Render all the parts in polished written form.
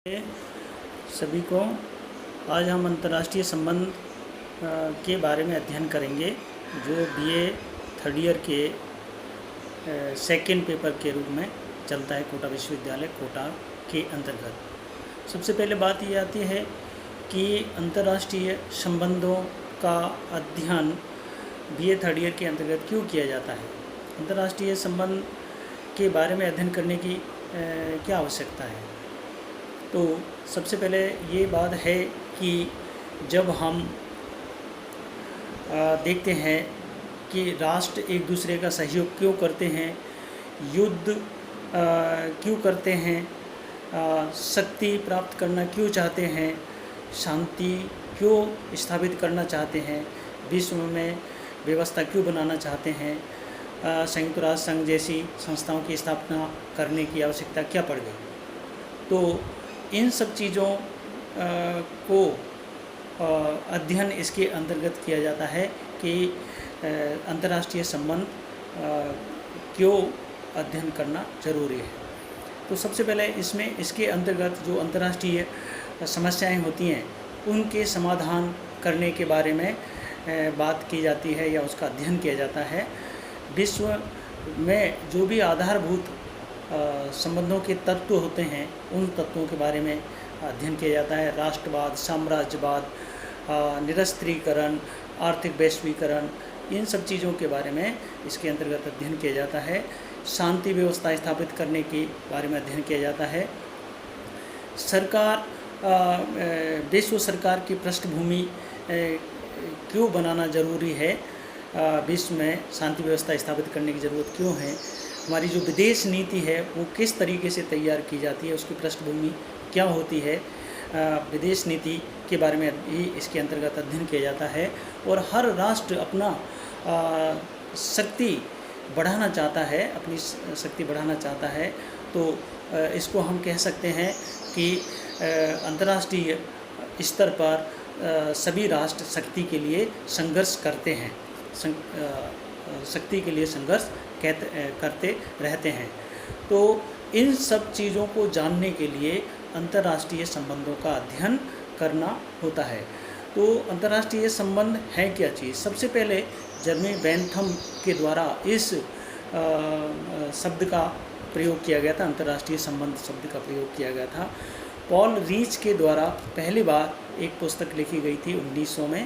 सभी को आज हम अंतर्राष्ट्रीय संबंध के बारे में अध्ययन करेंगे जो बीए थर्ड ईयर के सेकेंड पेपर के रूप में चलता है कोटा विश्वविद्यालय कोटा के अंतर्गत। सबसे पहले बात ये आती है कि अंतर्राष्ट्रीय संबंधों का अध्ययन बीए थर्ड ईयर के अंतर्गत क्यों किया जाता है। अंतर्राष्ट्रीय संबंध के बारे में अध्ययन करने की क्या आवश्यकता है। तो सबसे पहले ये बात है कि जब हम देखते हैं कि राष्ट्र एक दूसरे का सहयोग क्यों करते हैं, युद्ध क्यों करते हैं, शक्ति प्राप्त करना क्यों चाहते हैं, शांति क्यों स्थापित करना चाहते हैं, विश्व में व्यवस्था क्यों बनाना चाहते हैं, संयुक्त राष्ट्र संघ जैसी संस्थाओं की स्थापना करने की आवश्यकता क्या पड़ गई। तो इन सब चीज़ों को अध्ययन इसके अंतर्गत किया जाता है कि अंतर्राष्ट्रीय संबंध क्यों अध्ययन करना जरूरी है। तो सबसे पहले इसके अंतर्गत जो अंतर्राष्ट्रीय समस्याएं होती हैं उनके समाधान करने के बारे में बात की जाती है या उसका अध्ययन किया जाता है। विश्व में जो भी आधारभूत संबंधों के तत्व होते हैं उन तत्वों के बारे में अध्ययन किया जाता है। राष्ट्रवाद, साम्राज्यवाद, निरस्त्रीकरण, आर्थिक वैश्वीकरण, इन सब चीज़ों के बारे में इसके अंतर्गत अध्ययन किया जाता है। शांति व्यवस्था स्थापित करने के बारे में अध्ययन किया जाता है। सरकार, विश्व सरकार की पृष्ठभूमि क्यों बनाना जरूरी है, विश्व में शांति व्यवस्था स्थापित करने की ज़रूरत क्यों है, हमारी जो विदेश नीति है वो किस तरीके से तैयार की जाती है, उसकी पृष्ठभूमि क्या होती है, विदेश नीति के बारे में भी इसके अंतर्गत अध्ययन किया जाता है। और हर राष्ट्र अपना शक्ति बढ़ाना चाहता है, अपनी शक्ति बढ़ाना चाहता है। तो इसको हम कह सकते हैं कि अंतर्राष्ट्रीय स्तर पर सभी राष्ट्र शक्ति के लिए संघर्ष करते हैं, शक्ति के लिए संघर्ष करते रहते हैं। तो इन सब चीज़ों को जानने के लिए अंतर्राष्ट्रीय संबंधों का अध्ययन करना होता है। तो अंतर्राष्ट्रीय संबंध है क्या चीज़। सबसे पहले जर्मी बेंथम के द्वारा इस शब्द का प्रयोग किया गया था, अंतर्राष्ट्रीय संबंध शब्द का प्रयोग किया गया था। पॉल रीच के द्वारा पहली बार एक पुस्तक लिखी गई थी 1900 में,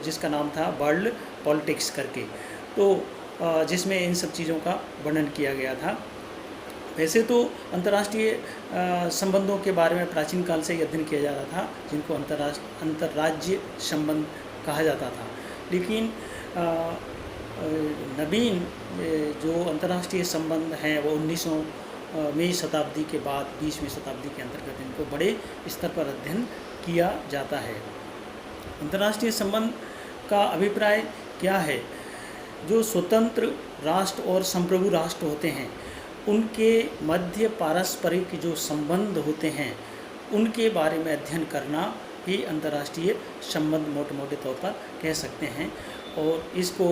जिसका नाम था वर्ल्ड पॉलिटिक्स करके, तो जिसमें इन सब चीज़ों का वर्णन किया गया था। वैसे तो अंतर्राष्ट्रीय संबंधों के बारे में प्राचीन काल से ही अध्ययन किया जाता था, जिनको अंतर्राज्य संबंध कहा जाता था। लेकिन नवीन जो अंतर्राष्ट्रीय संबंध हैं वो 19वीं शताब्दी के बाद 20वीं शताब्दी के अंतर्गत इनको बड़े स्तर पर अध्ययन किया जाता है। अंतर्राष्ट्रीय संबंध का अभिप्राय क्या है। जो स्वतंत्र राष्ट्र और संप्रभु राष्ट्र होते हैं उनके मध्य पारस्परिक जो संबंध होते हैं उनके बारे में अध्ययन करना ही अंतर्राष्ट्रीय संबंध मोटे तौर पर कह सकते हैं। और इसको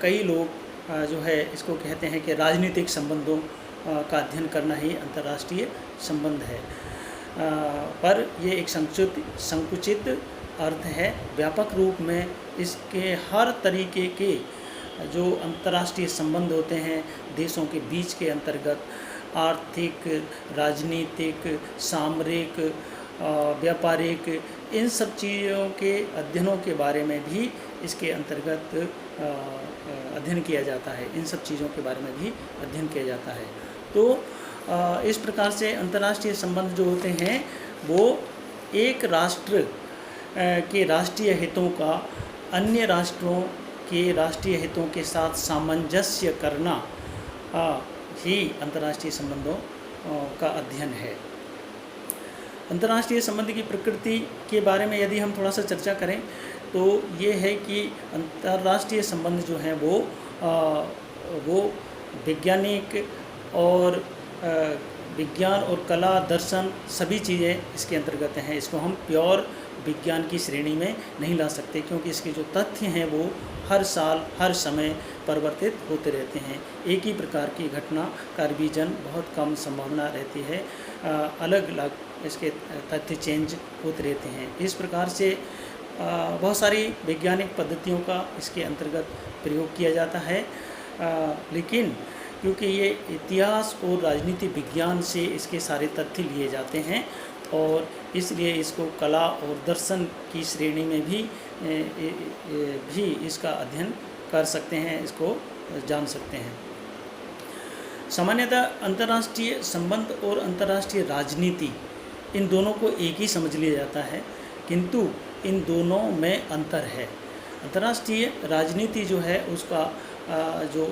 कई लोग जो है इसको कहते हैं कि राजनीतिक संबंधों का अध्ययन करना ही अंतर्राष्ट्रीय संबंध है। पर ये एक संकुचित अर्थ है। व्यापक रूप में इसके हर तरीके के जो अंतर्राष्ट्रीय संबंध होते हैं देशों के बीच के अंतर्गत, आर्थिक, राजनीतिक, सामरिक, व्यापारिक, इन सब चीज़ों के अध्ययनों के बारे में भी इसके अंतर्गत अध्ययन किया जाता है। इन सब चीज़ों के बारे में भी अध्ययन किया जाता है। तो इस प्रकार से अंतर्राष्ट्रीय संबंध जो होते हैं वो एक राष्ट्र के राष्ट्रीय हितों का अन्य राष्ट्रों के राष्ट्रीय हितों के साथ सामंजस्य करना ही अंतर्राष्ट्रीय संबंधों का अध्ययन है। अंतर्राष्ट्रीय संबंध की प्रकृति के बारे में यदि हम थोड़ा सा चर्चा करें तो ये है कि अंतर्राष्ट्रीय संबंध जो हैं वो वैज्ञानिक और विज्ञान और कला, दर्शन सभी चीज़ें इसके अंतर्गत हैं। इसको हम प्योर विज्ञान की श्रेणी में नहीं ला सकते, क्योंकि इसके जो तथ्य हैं वो हर साल हर समय परिवर्तित होते रहते हैं। एक ही प्रकार की घटना का रिवीजन बहुत कम संभावना रहती है, अलग अलग इसके तथ्य चेंज होते रहते हैं। इस प्रकार से बहुत सारी वैज्ञानिक पद्धतियों का इसके अंतर्गत प्रयोग किया जाता है, लेकिन क्योंकि ये इतिहास और राजनीति विज्ञान से इसके सारे तथ्य लिए जाते हैं और इसलिए इसको कला और दर्शन की श्रेणी में भी इसका अध्ययन कर सकते हैं, इसको जान सकते हैं। सामान्यतः अंतर्राष्ट्रीय संबंध और अंतर्राष्ट्रीय राजनीति इन दोनों को एक ही समझ लिया जाता है, किंतु इन दोनों में अंतर है। अंतर्राष्ट्रीय राजनीति जो है उसका जो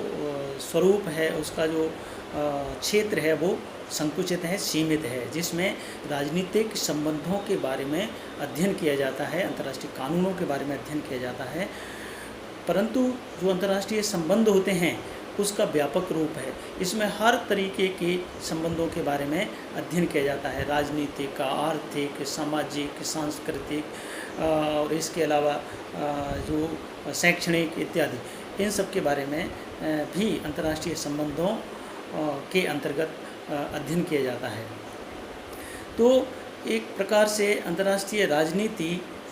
स्वरूप है, उसका जो क्षेत्र है वो संकुचित है, सीमित है, जिसमें राजनीतिक संबंधों के बारे में अध्ययन किया जाता है, अंतर्राष्ट्रीय कानूनों के बारे में अध्ययन किया जाता है। परंतु जो अंतर्राष्ट्रीय संबंध होते हैं उसका व्यापक रूप है, इसमें हर तरीके के संबंधों के बारे में अध्ययन किया जाता है, राजनीतिक, आर्थिक, सामाजिक, सांस्कृतिक और इसके अलावा जो शैक्षणिक इत्यादि, इन सब के बारे में भी अंतर्राष्ट्रीय संबंधों के अंतर्गत अध्ययन किया जाता है। तो एक प्रकार से अंतर्राष्ट्रीय राजनीति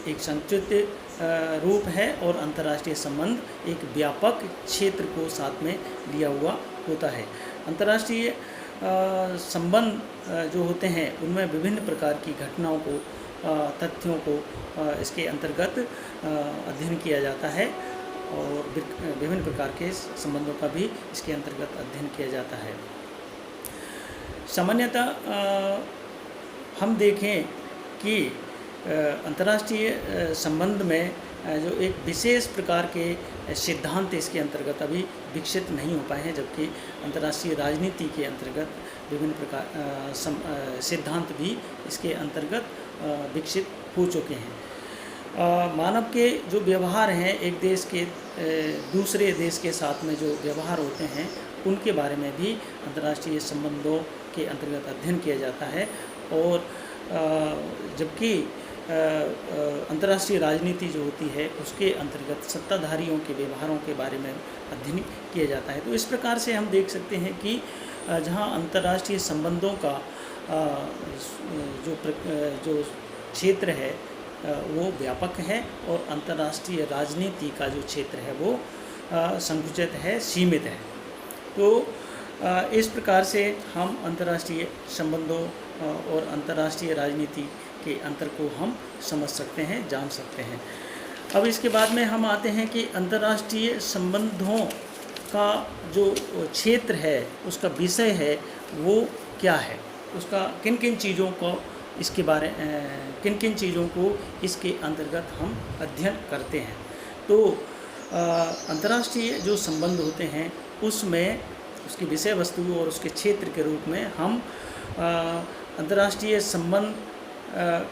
एक संक्षिप्त रूप है और अंतर्राष्ट्रीय संबंध एक व्यापक क्षेत्र को साथ में लिया हुआ होता है। अंतर्राष्ट्रीय संबंध जो होते हैं उनमें विभिन्न प्रकार की घटनाओं को, तथ्यों को इसके अंतर्गत अध्ययन किया जाता है और विभिन्न प्रकार के संबंधों का भी इसके अंतर्गत अध्ययन किया जाता है। सामान्यतः हम देखें कि अंतर्राष्ट्रीय संबंध में जो एक विशेष प्रकार के सिद्धांत इसके अंतर्गत अभी विकसित नहीं हो पाए हैं, जबकि अंतर्राष्ट्रीय राजनीति के अंतर्गत विभिन्न प्रकार सिद्धांत भी इसके अंतर्गत विकसित हो चुके हैं। मानव के जो व्यवहार हैं, एक देश के दूसरे देश के साथ में जो व्यवहार होते हैं उनके बारे में भी अंतर्राष्ट्रीय संबंधों के अंतर्गत अध्ययन किया जाता है। और जबकि अंतर्राष्ट्रीय राजनीति जो होती है उसके अंतर्गत सत्ताधारियों के व्यवहारों के बारे में अध्ययन किया जाता है। तो इस प्रकार से हम देख सकते हैं कि जहां अंतर्राष्ट्रीय संबंधों का जो क्षेत्र है वो व्यापक है और अंतर्राष्ट्रीय राजनीति का जो क्षेत्र है वो संकुचित है, सीमित है। तो इस प्रकार से हम अंतर्राष्ट्रीय संबंधों और अंतर्राष्ट्रीय राजनीति के अंतर को हम समझ सकते हैं, जान सकते हैं। अब इसके बाद में हम आते हैं कि अंतर्राष्ट्रीय संबंधों का जो क्षेत्र है, उसका विषय है वो क्या है, उसका किन किन चीज़ों को इसके बारे किन किन चीज़ों को इसके अंतर्गत हम अध्ययन करते हैं। तो अंतर्राष्ट्रीय जो संबंध होते हैं उसमें उसकी विषय वस्तु और उसके क्षेत्र के रूप में हम अंतर्राष्ट्रीय संबंध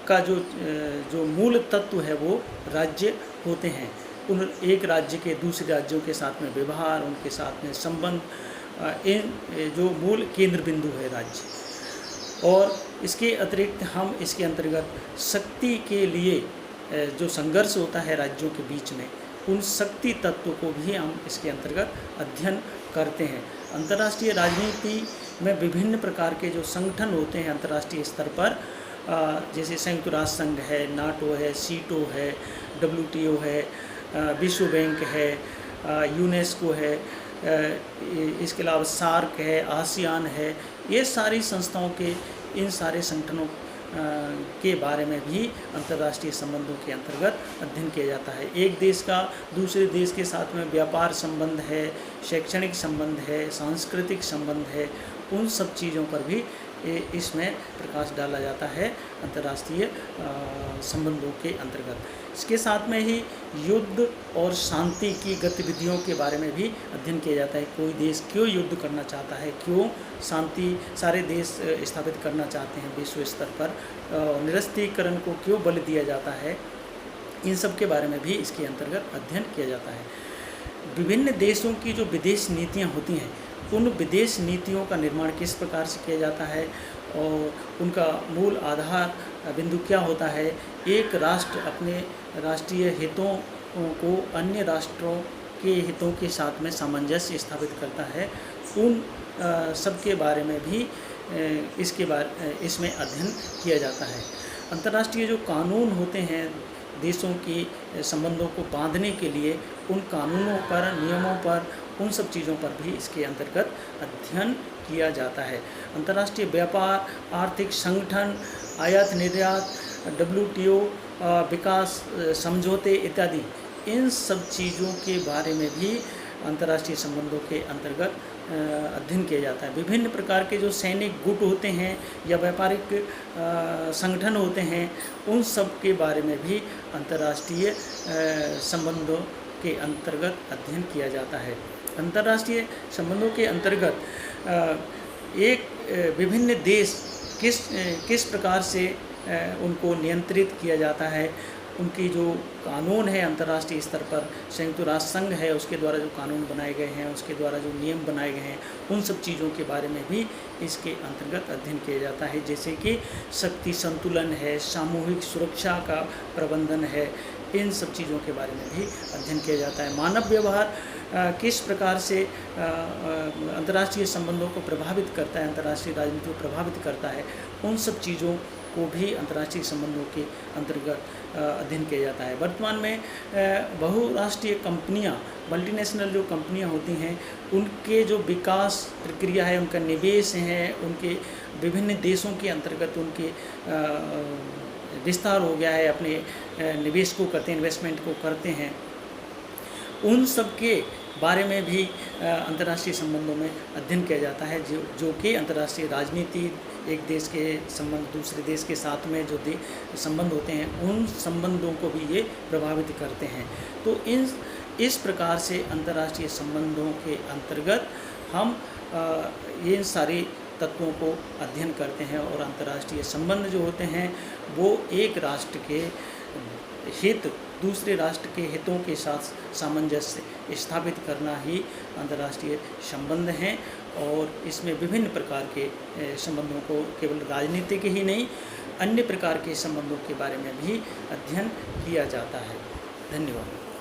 का जो मूल तत्व है वो राज्य होते हैं। उन एक राज्य के दूसरे राज्यों के साथ में व्यवहार, उनके साथ में संबंध, इन जो मूल केंद्र बिंदु है राज्य। और इसके अतिरिक्त हम इसके अंतर्गत शक्ति के लिए जो संघर्ष होता है राज्यों के बीच में, उन शक्ति तत्व को भी हम इसके अंतर्गत अध्ययन करते हैं। अंतर्राष्ट्रीय राजनीति में विभिन्न प्रकार के जो संगठन होते हैं अंतर्राष्ट्रीय स्तर पर, जैसे संयुक्त राष्ट्र संघ है, नाटो है, सीटो है, WTO है, विश्व बैंक है, यूनेस्को है, इसके अलावा सार्क है, आसियान है, ये सारी संस्थाओं के इन सारे संगठनों के बारे में भी अंतर्राष्ट्रीय संबंधों के अंतर्गत अध्ययन किया जाता है। एक देश का दूसरे देश के साथ में व्यापार संबंध है, शैक्षणिक संबंध है, सांस्कृतिक संबंध है, उन सब चीज़ों पर भी इसमें प्रकाश डाला जाता है अंतर्राष्ट्रीय संबंधों के अंतर्गत। इसके साथ में ही युद्ध और शांति की गतिविधियों के बारे में भी अध्ययन किया जाता है। कोई देश क्यों युद्ध करना चाहता है, क्यों शांति सारे देश स्थापित करना चाहते हैं विश्व स्तर पर, निरस्त्रीकरण को क्यों बल दिया जाता है, इन सब के बारे में भी इसके अंतर्गत अध्ययन किया जाता है। विभिन्न देशों की जो विदेश नीतियाँ होती हैं उन विदेश नीतियों का निर्माण किस प्रकार से किया जाता है और उनका मूल आधार बिंदु क्या होता है। एक राष्ट्र अपने राष्ट्रीय हितों को अन्य राष्ट्रों के हितों के साथ में सामंजस्य स्थापित करता है, उन सब के बारे में भी इसमें अध्ययन किया जाता है। अंतर्राष्ट्रीय जो कानून होते हैं देशों के संबंधों को बांधने के लिए, उन कानूनों पर, नियमों पर, उन सब चीज़ों पर भी इसके अंतर्गत अध्ययन किया जाता है। अंतर्राष्ट्रीय व्यापार, आर्थिक संगठन, आयात निर्यात, WTO, विकास समझौते इत्यादि, इन सब चीज़ों के बारे में भी अंतर्राष्ट्रीय संबंधों के अंतर्गत अध्ययन किया जाता है। विभिन्न प्रकार के जो सैनिक गुट होते हैं या व्यापारिक संगठन होते हैं, उन सब के बारे में भी अंतर्राष्ट्रीय संबंधों के अंतर्गत अध्ययन किया जाता है। अंतर्राष्ट्रीय संबंधों के अंतर्गत विभिन्न देश किस प्रकार से उनको नियंत्रित किया जाता है, उनकी जो कानून है अंतर्राष्ट्रीय स्तर पर, संयुक्त राष्ट्र संघ है उसके द्वारा जो कानून बनाए गए हैं, उसके द्वारा जो नियम बनाए गए हैं, उन सब चीज़ों के बारे में भी इसके अंतर्गत अध्ययन किया जाता है। जैसे कि शक्ति संतुलन है, सामूहिक सुरक्षा का प्रबंधन है, इन सब चीज़ों के बारे में भी अध्ययन किया जाता है। मानव व्यवहार किस प्रकार से अंतर्राष्ट्रीय संबंधों को प्रभावित करता है, अंतर्राष्ट्रीय राजनीति को प्रभावित करता है, उन सब चीज़ों को भी अंतर्राष्ट्रीय संबंधों के अंतर्गत अध्ययन किया जाता है। वर्तमान में बहुराष्ट्रीय कंपनियां, मल्टीनेशनल जो कंपनियां होती हैं, उनके जो विकास प्रक्रिया है, उनका निवेश है, उनके विभिन्न देशों के अंतर्गत उनके विस्तार हो गया है, अपने निवेश को करते हैं, इन्वेस्टमेंट को करते हैं, उन सब के बारे में भी अंतर्राष्ट्रीय संबंधों में अध्ययन किया जाता है, जो कि अंतर्राष्ट्रीय राजनीति, एक देश के संबंध दूसरे देश के साथ में जो संबंध होते हैं, उन संबंधों को भी ये प्रभावित करते हैं। तो इस प्रकार से अंतर्राष्ट्रीय संबंधों के अंतर्गत हम ये सारे तत्वों को अध्ययन करते हैं और अंतर्राष्ट्रीय संबंध जो होते हैं वो एक राष्ट्र के हित दूसरे राष्ट्र के हितों के साथ सामंजस्य स्थापित करना ही अंतर्राष्ट्रीय संबंध हैं। और इसमें विभिन्न प्रकार के संबंधों को केवल राजनीतिक ही नहीं, अन्य प्रकार के संबंधों के बारे में भी अध्ययन किया जाता है। धन्यवाद।